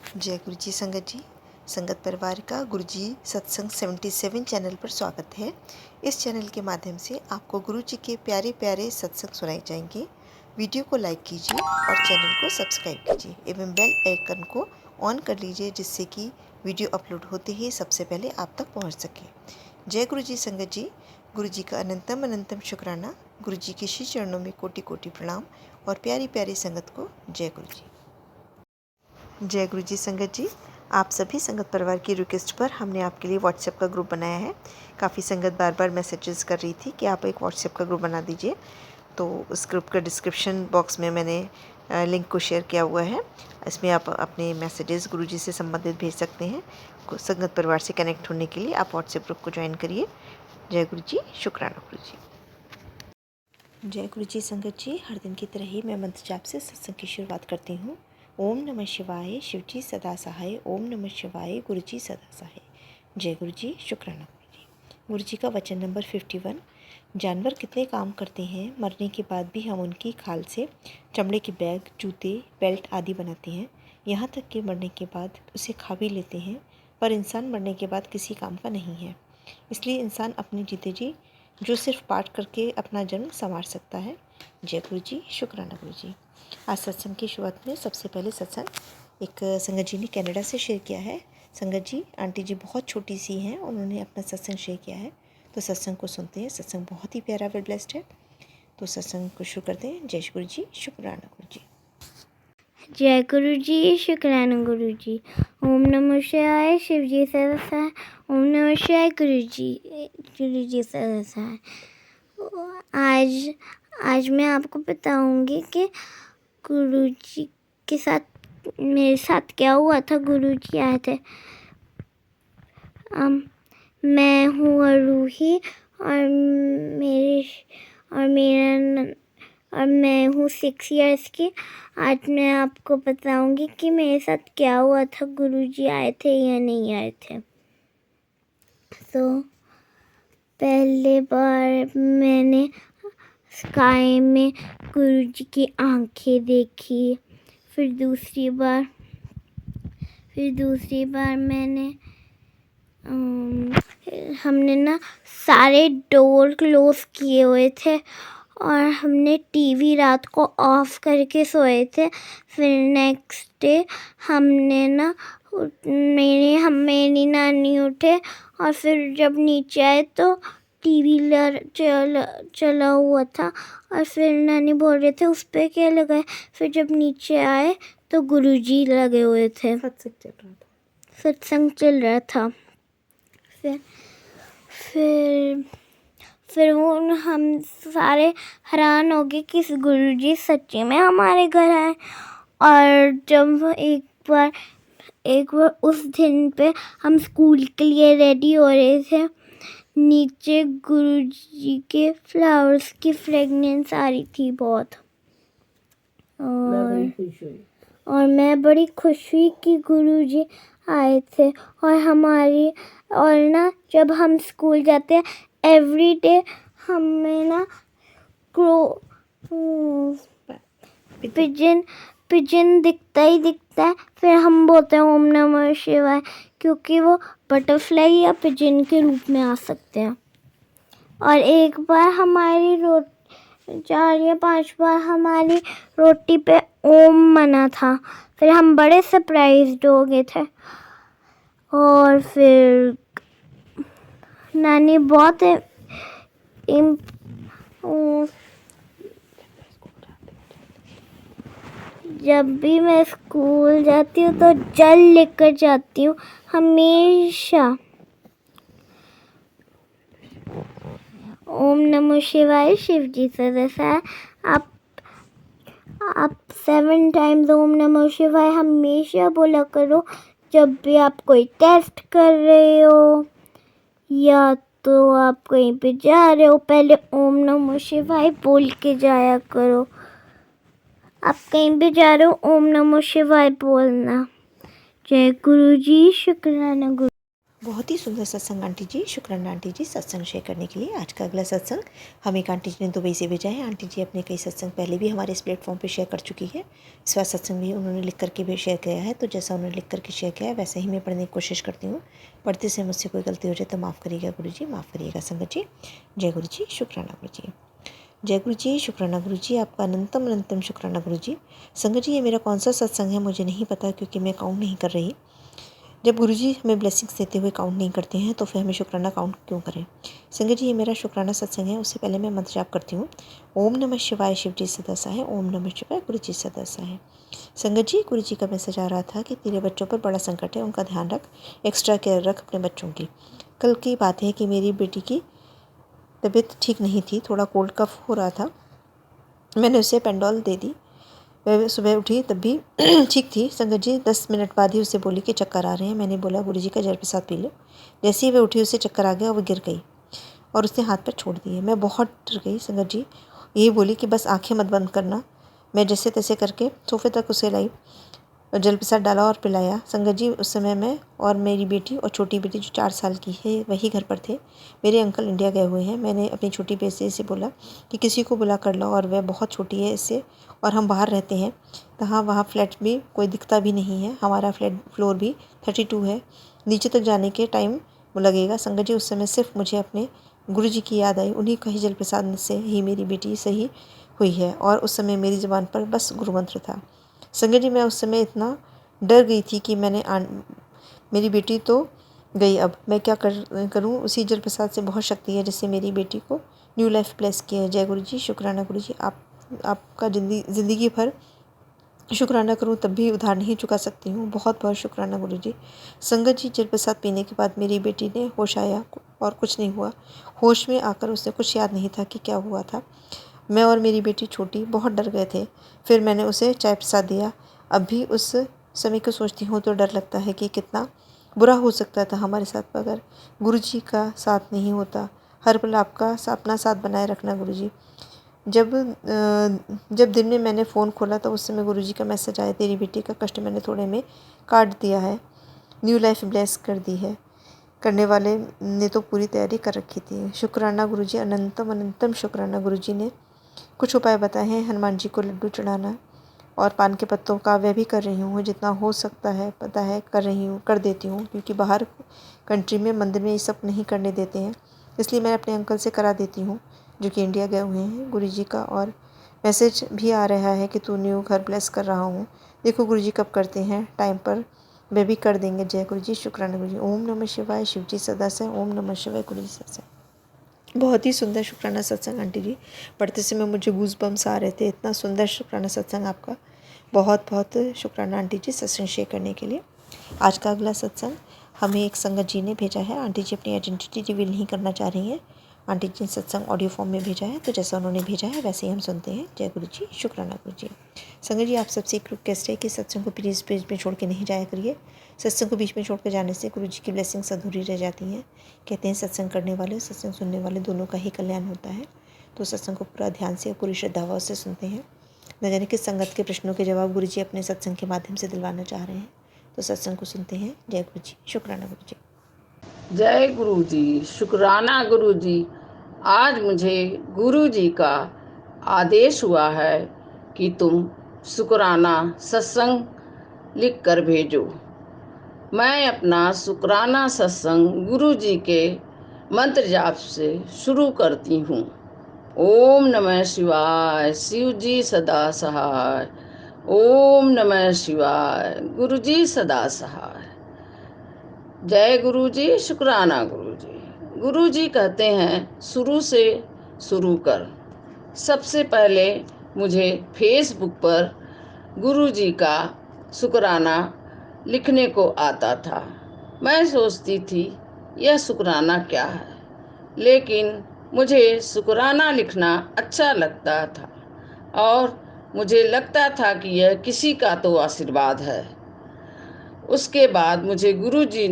जय गुरु जी संगत जी। संगत परिवार का गुरु जी सत्संग 77 चैनल पर स्वागत है। इस चैनल के माध्यम से आपको गुरु जी के प्यारे प्यारे सत्संग सुनाए जाएंगे। वीडियो को लाइक कीजिए और चैनल को सब्सक्राइब कीजिए एवं बेल आइकन को ऑन कर लीजिए, जिससे कि वीडियो अपलोड होते ही सबसे पहले आप तक पहुँच सके। जय गुरु जी संगत जी। गुरु जी का अनंतम अनंतम शुक्राना। गुरु जी के श्री चरणों में कोटि कोटि प्रणाम और प्यारी प्यारी संगत को जय गुरु जी। जय गुरु जी संगत जी। आप सभी संगत परिवार की रिक्वेस्ट पर हमने आपके लिए व्हाट्सएप का ग्रुप बनाया है। काफ़ी संगत बार बार मैसेजेस कर रही थी कि आप एक व्हाट्सएप का ग्रुप बना दीजिए, तो उस ग्रुप का डिस्क्रिप्शन बॉक्स में मैंने लिंक को शेयर किया हुआ है। इसमें आप अपने मैसेजेस गुरु जी से संबंधित भेज सकते हैं। संगत परिवार से कनेक्ट होने के लिए आप व्हाट्सएप ग्रुप को ज्वाइन करिए। जय गुरु जी, शुक्राना गुरु जी। जय गुरु जी संगत जी। हर दिन की तरह ही मैं मंत्र जाप से सत्संग की शुरुआत करती हूँ। ओम नमः शिवाय, शिव जी सदा सहाय। ओम नमः शिवाय, गुरु जी सदा सहाय। जय गुरु जी, शुक्राना गुरु जी। गुरु जी का वचन नंबर 51। जानवर कितने काम करते हैं, मरने के बाद भी हम उनकी खाल से चमड़े के बैग, जूते, बेल्ट आदि बनाते हैं। यहाँ तक कि मरने के बाद उसे खा भी लेते हैं, पर इंसान मरने के बाद किसी काम का नहीं है। इसलिए इंसान अपने जीते जी जो सिर्फ पाठ करके अपना जन्म संवार सकता है। जय गुरु जी, शुक्राना गुरु जी। आज सत्संग की शुरुआत में सबसे पहले सत्संग एक संगत जी ने कनाडा से शेयर किया है। संगत जी, आंटी जी बहुत छोटी सी हैं, उन्होंने अपना सत्संग शेयर किया है, तो सत्संग को सुनते हैं। सत्संग बहुत ही प्यारा व ब्लेस्ड है, तो सत्संग को शुरू करते हैं। जय गुरु जी, शुक्राना गुरु जी। जय गुरु जी, शुक्राना गुरु जी। ओम नमः शिवाय, शिव जी सदा सहाय। ओम नमः शिवाय, गुरु जी सदा सहाय। आज मैं आपको बताऊंगी कि गुरु जी के साथ मेरे साथ क्या हुआ था। गुरु जी आए थे। मैं हूँ अरूही और मैं हूँ 6 इयर्स की। आज मैं आपको बताऊंगी कि मेरे साथ क्या हुआ था, गुरुजी आए थे या नहीं आए थे। तो पहले बार मैंने स्काई में गुरुजी की आंखें देखी। फिर दूसरी बार मैंने हमने ना सारे डोर क्लोज किए हुए थे और हमने टीवी रात को ऑफ करके सोए थे। फिर नेक्स्ट डे हमने ना मेरी नानी उठे और फिर जब नीचे आए तो टीवी चला हुआ था और फिर नानी बोल रहे थे उस पे क्या लगा है। फिर जब नीचे आए तो गुरुजी लगे हुए थे, सत्संग चल रहा था। फिर वो हम सारे हैरान हो गए कि गुरुजी सच्ची में हमारे घर आए। और जब एक बार उस दिन पे हम स्कूल के लिए रेडी हो रहे थे, नीचे गुरुजी के फ्लावर्स की फ्रेगनेंस आ रही थी बहुत, और मैं बड़ी खुश हुई कि गुरुजी आए थे। और ना जब हम स्कूल जाते हैं एवरी डे हमें ना पिजन दिखता है। फिर हम बोलते हैं ओम नमः शिवाय, क्योंकि वो बटरफ्लाई या पिजन के रूप में आ सकते हैं। और एक बार 4 या 5 बार हमारी रोटी पे ओम बना था। फिर हम बड़े सरप्राइज्ड हो गए थे। और फिर नानी बहुत जब भी मैं स्कूल जाती हूँ तो जल लेकर जाती हूँ हमेशा। ओम नमः शिवाय, शिव जी सदा सहाय। आप 7 टाइम्स ओम नमः शिवाय हमेशा बोला करो जब भी आप कोई टेस्ट कर रहे हो या तो आप कहीं पे जा रहे हो। पहले ओम नमः शिवाय बोल के जाया करो। आप कहीं भी जा रहे हो ओम नमः शिवाय बोलना। जय गुरु जी, शुक्राना गुरु। बहुत ही सुंदर सत्संग आंटी जी। शुक्राना आंटी जी सत्संग शेयर करने के लिए। आज का अगला सत्संग हम एक आंटी जी ने दुबई से भेजा है। आंटी जी अपने कई सत्संग पहले भी हमारे इस प्लेटफॉर्म पे शेयर कर चुकी है। इस बार सत्संग भी उन्होंने लिख करके भी शेयर किया है। तो जैसा उन्होंने लिख करके शेयर किया है वैसे ही मैं पढ़ने की कोशिश करती हूँ। पढ़ते से मुझसे कोई गलती हो जाए तो माफ़ करिएगा गुरु जी, माफ़ करिएगा संगत जी। जय गुरु जी, शुक्राना गुरु जी। जय गुरु जी, शुक्राना गुरु जी, आपका अनंतम अनंतम शुक्राना गुरु जी। संगत जी ये मेरा कौन सा सत्संग है मुझे नहीं पता, क्योंकि मैं काउंट नहीं कर रही। जब गुरुजी हमें ब्लेसिंग्स देते हुए काउंट नहीं करते हैं तो फिर हमें शुक्राना काउंट क्यों करें। संगत जी ये मेरा शुक्राना सत्संग है। उससे पहले मैं मंत्र जाप करती हूँ। ओम नमः शिवाय, शिव जी सदा सहाय। ओम नमः शिवाय, गुरु जी सदा सहाय। संगत जी गुरु जी का मैसेज आ रहा था कि तेरे बच्चों पर बड़ा संकट है, उनका ध्यान रख, एक्स्ट्रा केयर रख अपने बच्चों की। कल की बात है कि मेरी बेटी की तबीयत ठीक नहीं थी, थोड़ा कोल्ड कफ हो रहा था। मैंने उसे पेंडोल दे दी। वह सुबह उठी तब भी ठीक थी। संगत जी 10 मिनट बाद ही उसे बोली कि चक्कर आ रहे हैं। मैंने बोला गुरु जी का जल प्रसाद पी लो। जैसे ही वह उठी उसे चक्कर आ गया और वह गिर गई और उसने हाथ पर छोड़ दिए। मैं बहुत डर गई। संगत जी यही बोली कि बस आंखें मत बंद करना। मैं जैसे तैसे करके सोफे तक उसे लाई और जल प्रसाद डाला और पिलाया। संगत जी उस समय मैं और मेरी बेटी और छोटी बेटी जो 4 साल की है वही घर पर थे। मेरे अंकल इंडिया गए हुए हैं। मैंने अपनी छोटी बेटी से बोला कि किसी को बुला कर लो, और वह बहुत छोटी है इससे, और हम बाहर रहते हैं तो हाँ वहाँ फ्लैट भी कोई दिखता भी नहीं है। हमारा फ्लैट फ्लोर भी 32 है। नीचे तक जाने के टाइम लगेगा। संगत जी उस समय सिर्फ मुझे अपने गुरु जी की याद आई। उन्हीं का ही जल प्रसाद से ही मेरी बेटी सही हुई है, और उस समय मेरी ज़ुबान पर बस गुरु मंत्र था। संगत जी मैं उस समय इतना डर गई थी कि मेरी बेटी तो गई, अब मैं क्या करूं। उसी जल प्रसाद से बहुत शक्ति है जिससे मेरी बेटी को न्यू लाइफ ब्लेस किया है। जय गुरु जी, शुक्राना गुरु जी। आपका ज़िंदगी भर शुक्राना करूं तब भी उधार नहीं चुका सकती हूँ। बहुत बहुत शुक्राना गुरु जी। संगत जी जल प्रसाद पीने के बाद मेरी बेटी ने होश आया और कुछ नहीं हुआ। होश में आकर उसे कुछ याद नहीं था कि क्या हुआ था। मैं और मेरी बेटी छोटी बहुत डर गए थे। फिर मैंने उसे चाय प्रसाद दिया। अब भी उस समय को सोचती हूँ तो डर लगता है कि कितना बुरा हो सकता था हमारे साथ अगर गुरु जी का साथ नहीं होता। हर पल आपका अपना साथ बनाए रखना गुरु जी। जब दिन में मैंने फ़ोन खोला तो उस समय गुरु जी का मैसेज आया, तेरी बेटी का कष्ट मैंने थोड़े में काट दिया है, न्यू लाइफ ब्लेस कर दी है। करने वाले ने तो पूरी तैयारी कर रखी थी। शुक्राना गुरु जी, अनंतम अनंतम शुक्राना गुरु जी ने कुछ उपाय बताए हैं। हनुमान जी को लड्डू चढ़ाना और पान के पत्तों का वह भी कर रही हूँ। जितना हो सकता है पता है कर रही हूँ, कर देती हूँ, क्योंकि बाहर कंट्री में मंदिर में ये सब नहीं करने देते हैं। इसलिए मैं अपने अंकल से करा देती हूँ जो कि इंडिया गए हुए हैं गुरु जी का। और मैसेज भी आ रहा है कि तू न्यू घर ब्लेस कर रहा हूँ। देखो गुरु जी कब करते हैं, टाइम पर वे भी कर देंगे। जय गुरु जी, शुक्राना गुरु जी। ओम नमः शिवाय, शिव जी सदा से। ओम नमः शिवाय, गुरु जी सदा से। बहुत ही सुंदर शुक्राना सत्संग आंटी जी। पढ़ते समय मुझे गूज बम्स आ रहे थे। इतना सुंदर शुक्राना सत्संग आपका। बहुत बहुत शुक्राना आंटी जी सत्संग शेयर करने के लिए। आज का अगला सत्संग हमें एक संगत जी ने भेजा है। आंटी जी अपनी आइडेंटिटी रिवील नहीं करना चाह रही हैं। आंटी जी ने सत्संग ऑडियो फॉर्म में भेजा है, तो जैसा उन्होंने भेजा है वैसे ही हम सुनते हैं। जय गुरु जी, शुक्राना गुरु जी। संगत जी आप सबसे एक रिक्वेस्ट है कि सत्संग को प्लीज़ पेज में छोड़ के नहीं जाया करिए। सत्संग को बीच में छोड़ कर जाने से गुरु जी की ब्लेसिंग्स अधूरी रह जाती हैं। कहते हैं सत्संग करने वाले और सत्संग सुनने वाले दोनों का ही कल्याण होता है। तो सत्संग को पूरा ध्यान से और पूरी श्रद्धाभाव से सुनते हैं। न जाने किस संगत के प्रश्नों के जवाब गुरु जी अपने सत्संग के माध्यम से दिलवाना चाह रहे हैं। तो सत्संग को सुनते हैं। जय गुरु जी, शुक्राना गुरु जी। जय गुरु जी, शुक्राना गुरु जी। आज मुझे गुरु जी का आदेश हुआ है कि तुम शुक्राना सत्संग लिख कर भेजो। मैं अपना शुक्राना सत्संग गुरु जी के मंत्र जाप से शुरू करती हूँ। ओम नमः शिवाय, शिव जी सदा सहाय। ओम नमः शिवाय, गुरु जी सदा सहाय। जय गुरु जी, शुक्राना गुरु जी। गुरु जी कहते हैं शुरू से शुरू कर। सबसे पहले मुझे फेसबुक पर गुरु जी का शुक्राना लिखने को आता था। मैं सोचती थी यह शुक्राना क्या है, लेकिन मुझे शुक्राना लिखना अच्छा लगता था और मुझे लगता था कि यह किसी का तो आशीर्वाद है। उसके बाद मुझे गुरु जी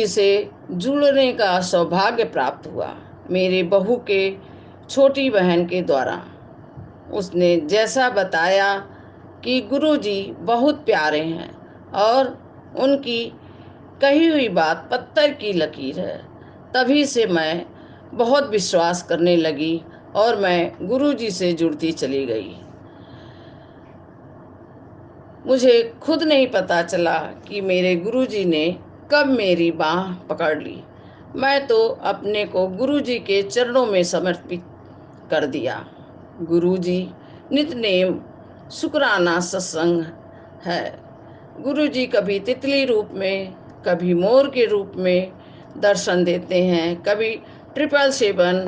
से जुड़ने का सौभाग्य प्राप्त हुआ, मेरे बहू के छोटी बहन के द्वारा। उसने जैसा बताया कि गुरु जी बहुत प्यारे हैं और उनकी कही हुई बात पत्थर की लकीर है। तभी से मैं बहुत विश्वास करने लगी और मैं गुरुजी से जुड़ती चली गई। मुझे खुद नहीं पता चला कि मेरे गुरुजी ने कब मेरी बाँह पकड़ ली। मैं तो अपने को गुरुजी के चरणों में समर्पित कर दिया। गुरुजी नित्य-नेम शुक्राना सत्संग है। गुरुजी कभी तितली रूप में, कभी मोर के रूप में दर्शन देते हैं, कभी 777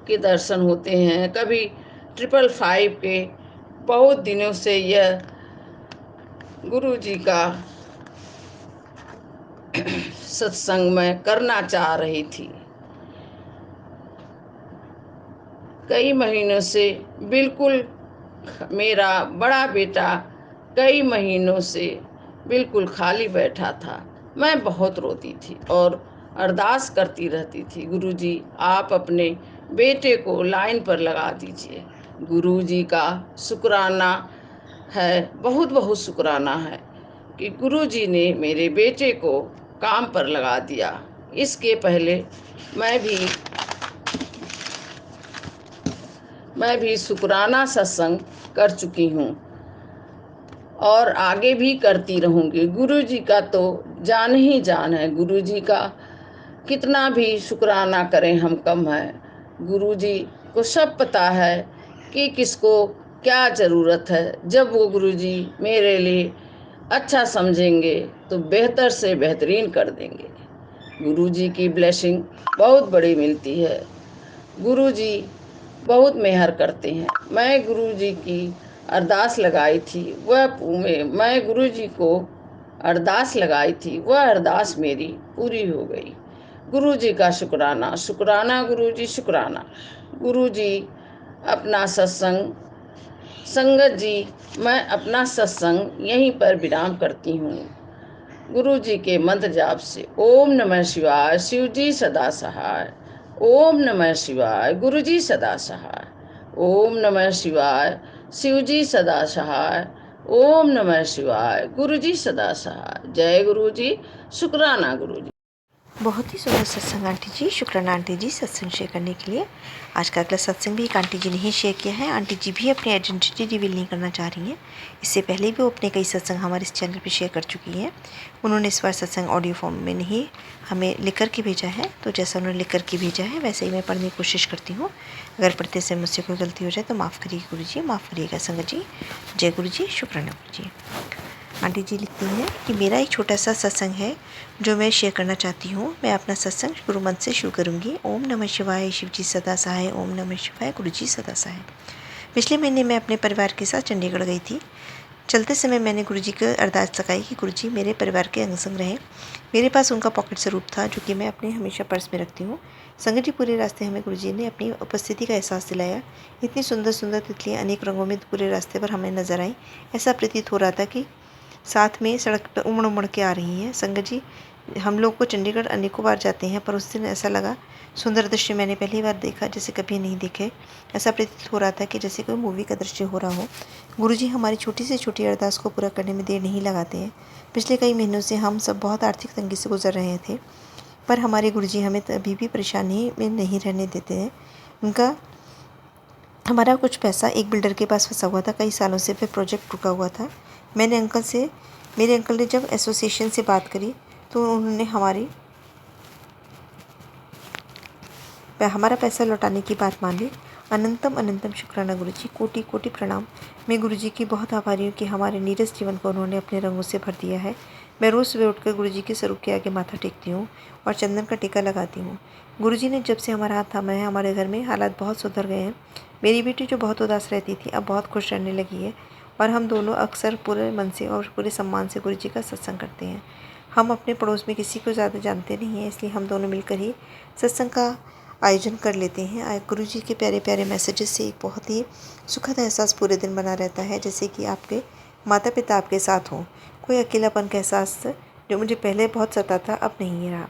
के दर्शन होते हैं, कभी 555 के। बहुत दिनों से यह गुरुजी का सत्संग मैं करना चाह रही थी। कई महीनों से बिल्कुल मेरा बड़ा बेटा कई महीनों से बिल्कुल खाली बैठा था। मैं बहुत रोती थी और अरदास करती रहती थी, गुरुजी आप अपने बेटे को लाइन पर लगा दीजिए। गुरुजी का शुक्राना है, बहुत बहुत शुक्राना है कि गुरुजी ने मेरे बेटे को काम पर लगा दिया। इसके पहले मैं भी शुक्राना सत्संग कर चुकी हूँ और आगे भी करती रहूँगी। गुरुजी का तो जान ही जान है। गुरुजी का कितना भी शुक्राना करें हम कम है। गुरुजी को सब पता है कि किसको क्या ज़रूरत है। जब वो गुरुजी मेरे लिए अच्छा समझेंगे तो बेहतर से बेहतरीन कर देंगे। गुरुजी की ब्लेसिंग बहुत बड़ी मिलती है। गुरुजी बहुत मेहर करते हैं। मैं गुरुजी की अरदास लगाई थी, मैं गुरुजी को अरदास लगाई थी, वह अरदास मेरी पूरी हो गई। गुरुजी का शुक्राना, शुक्राना गुरुजी, शुक्राना। गुरुजी अपना सत्संग, संगत जी मैं अपना सत्संग यहीं पर विराम करती हूँ। गुरुजी के मंत्र जाप से ओम नमः शिवाय, शिव जी सदा सहाय। ओम नमः शिवाय, गुरुजी सदा सहाय। ओम नमः शिवाय, शिव जी सदा सहाय। ओम नमः शिवाय, गुरुजी सदा सहाय। जय गुरुजी, शुक्राना गुरुजी। बहुत ही सुंदर सत्संग आंटी जी। शुक्राना आंटी जी सत्संग शेयर करने के लिए। आज का अगला सत्संग भी एक आंटी जी ने ही शेयर किया है। आंटी जी भी अपनी आइडेंटिटी रिवील नहीं करना चाह रही हैं। इससे पहले भी वो अपने कई सत्संग हमारे इस चैनल पे शेयर कर चुकी हैं। उन्होंने इस बार सत्संग ऑडियो फॉर्म में नहीं हमें लिख कर के भेजा है, तो जैसा उन्होंने लिख कर के भेजा है वैसे ही मैं पढ़ने की कोशिश करती हूँ। अगर पढ़ते समय मुझसे कोई गलती हो जाए तो माफ़ करिए गुरु जी, माफ़ करिएगा संगत जी। जय गुरु जी, शुक्राना गुरु जी। आंटी जी लिखती हैं कि मेरा एक छोटा सा सत्संग है जो मैं शेयर करना चाहती हूँ। मैं अपना सत्संग गुरु मंत्र से शुरू करूँगी। ओम नमः शिवाय, शिव जी सदा सहाय। ओम नमः शिवाय, गुरु जी सदा सहाय। पिछले महीने मैं अपने परिवार के साथ चंडीगढ़ गई थी। चलते समय मैंने गुरु जी को अरदास लगाई कि गुरु जी मेरे परिवार के अंग संग रहें। मेरे पास उनका पॉकेट स्वरूप था जो कि मैं अपने हमेशा पर्स में रखती हूँ। संगत जी पूरे रास्ते हमें गुरु जी ने अपनी उपस्थिति का एहसास दिलाया। इतनी सुंदर सुंदर तितलियाँ अनेक रंगों में पूरे रास्ते पर हमें नजर आई। ऐसा प्रतीत हो रहा था कि साथ में सड़क पर उमड़ उमड़ के आ रही हैं। संगत जी हम लोग को चंडीगढ़ अनेकों बार जाते हैं, पर उस दिन ऐसा लगा सुंदर दृश्य मैंने पहली बार देखा जैसे कभी नहीं देखे। ऐसा प्रतीत हो रहा था कि जैसे कोई मूवी का दृश्य हो रहा हो। गुरुजी हमारी छोटी से छोटी अरदास को पूरा करने में देर नहीं लगाते हैं। पिछले कई महीनों से हम सब बहुत आर्थिक तंगी से गुजर रहे थे, पर हमारे गुरुजी हमें अभी भी परेशानी में नहीं रहने देते हैं। हमारा कुछ पैसा एक बिल्डर के पास फंसा हुआ था। कई सालों से वह प्रोजेक्ट रुका हुआ था। मेरे अंकल ने जब एसोसिएशन से बात करी तो उन्होंने हमारा पैसा लौटाने की बात मान ली। अनंतम अनंतम शुक्राना गुरुजी, कोटि कोटि प्रणाम। मैं गुरुजी की बहुत आभारी हूँ कि हमारे नीरस जीवन को उन्होंने अपने रंगों से भर दिया है। मैं रोज़ सुबह उठकर गुरुजी के स्वरूप के आगे माथा टेकती हूँ और चंदन का टीका लगाती हूँ। गुरुजी ने जब से हमारा हाथ थामा है हमारे घर में हालात बहुत सुधर गए हैं। मेरी बेटी जो बहुत उदास रहती थी अब बहुत खुश रहने लगी है और हम दोनों अक्सर पूरे मन से और पूरे सम्मान से गुरुजी का सत्संग करते हैं। हम अपने पड़ोस में किसी को ज़्यादा जानते नहीं हैं, इसलिए हम दोनों मिलकर ही सत्संग का आयोजन कर लेते हैं। गुरुजी के प्यारे प्यारे मैसेजेस से एक बहुत ही सुखद एहसास पूरे दिन बना रहता है, जैसे कि आपके माता पिता आपके साथ हों। कोई अकेलापन का एहसास जो मुझे पहले बहुत सताता अब नहीं रहा।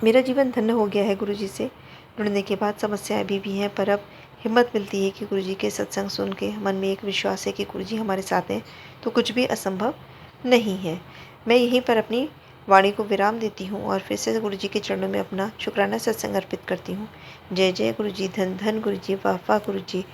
मेरा जीवन धन्य हो गया है गुरुजी से जुड़ने के बाद। समस्याएं अभी भी हैं, पर अब हिम्मत मिलती है कि गुरुजी के सत्संग सुन के मन में एक विश्वास है कि गुरुजी हमारे साथ हैं तो कुछ भी असंभव नहीं है। मैं यहीं पर अपनी वाणी को विराम देती हूँ और फिर से गुरु जी के चरणों में अपना शुक्राना सत्संग अर्पित करती हूँ। जय जय गुरु जी, धन धन गुरु जी, वाह वाह गुरु जी।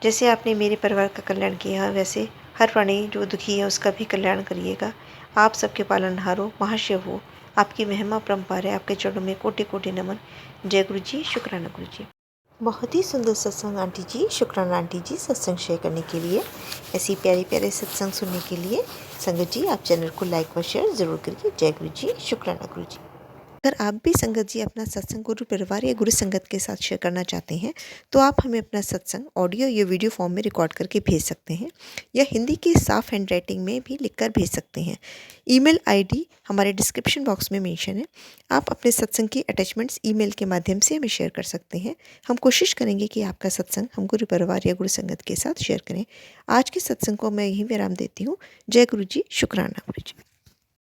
जैसे आपने मेरे परिवार का कल्याण किया, वैसे हर प्राणी जो दुखी है उसका भी कल्याण करिएगा। आप सबके पालनहार हो, महाशिव हो, आपकी महिमा परम्पार है। आपके चरणों में कोटि कोटि नमन। जय गुरु जी, शुक्राना गुरु जी। बहुत ही सुंदर सत्संग आंटी जी, शुक्राना आंटी जी सत्संग शेयर करने के लिए। ऐसी प्यारे प्यारे सत्संग सुनने के लिए संगत जी आप चैनल को लाइक व शेयर ज़रूर करिए। जय गुरु जी, शुक्राना गुरु जी। अगर आप भी संगत जी अपना सत्संग गुरु परिवार या गुरु संगत के साथ शेयर करना चाहते हैं तो आप हमें अपना सत्संग ऑडियो या वीडियो फॉर्म में रिकॉर्ड करके भेज सकते हैं या हिंदी की साफ हैंड राइटिंग में भी लिखकर भेज सकते हैं। ईमेल आईडी हमारे डिस्क्रिप्शन बॉक्स में मेंशन है। आप अपने सत्संग की अटैचमेंट्स ईमेल के माध्यम से हमें शेयर कर सकते हैं। हम कोशिश करेंगे कि आपका सत्संग हम गुरु परिवार या गुरु संगत के साथ शेयर करें। आज के सत्संग को मैं यहीं विराम देती हूँ। जय गुरु जी, शुक्राना गुरु जी।